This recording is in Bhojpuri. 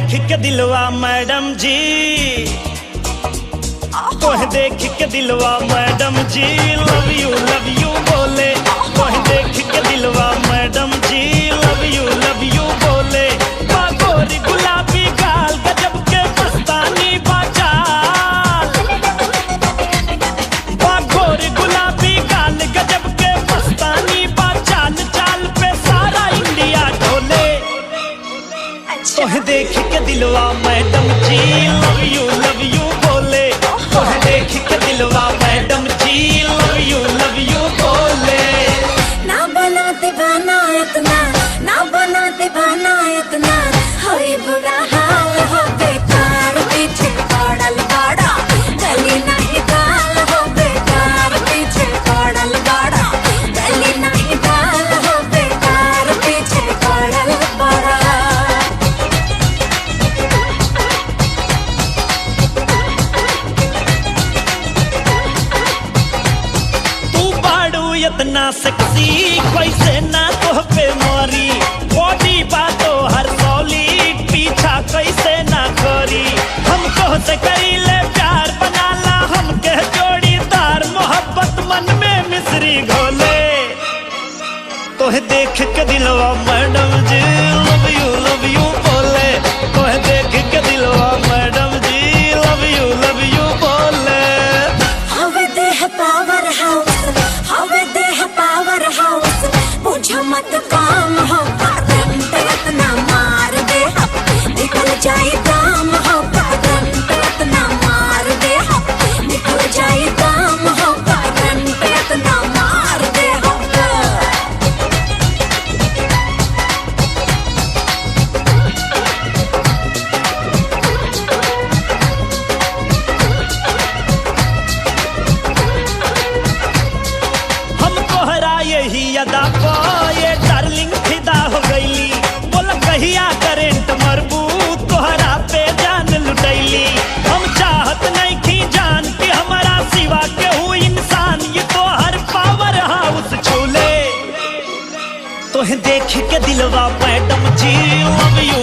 देख के दिलवा मैडम जी, तोह देख के दिलवा मैडम जी लव यू बोले। तोह देख के दिलवा मैडम जी लव यू बोले। बागोरी गुलाबी गाल गजब के मस्तानी बाचाल, बागोरी गुलाबी गाल गजब के मस्तानी बाचाल, चाल पे सारा इंडिया ढोले। तोह देख के दिलवा मैडम जी लव यू बोले। तोह देख के दिलवा मैडम जी लव यू बोले। ना बनाते बना इतना, ना बनाते बना इतना, होई बुरा हाल हो बेकार पीछे पड़ल बड़ा, गली नहीं दाल हो बेकार पीछे पड़ल बड़ा, गली नहीं दाल हो बेकार पीछे पड़ल बड़ा। इतना सेक्सी कैसे ना तोह पे मारी, बॉडी बातो हर सॉलिड पीछा कैसे ना करी। हम तोह से करीले प्यार बनाला हमके जोड़ीदार, मोहब्बत मन में मिश्री घोले। तोह देख के दिलवा मैडम जी लव यू बोले। तोह देख के दिलवा मैडम जी लव यू बोले। हवे देह पावर हाउस, हवे देह पावर हाउस, बुझ मत काम हो करंट इतना मार दे, निकल जाए दाम हो करंट इतना मार दे, निकल जाए दाम हो करंट इतना मार दे। यही अदा पा ये डार्लिंग फिदा हो गईली, बोला कहिया करेंट मरबू तोहरा पे जान लुटैली। हम चाहत नहीं थी जान कि हमारा सिवा के हूँ इंसान, ये तो हर पावर हाउस छूले। तोह देख के दिलवा मैडम जी लव यू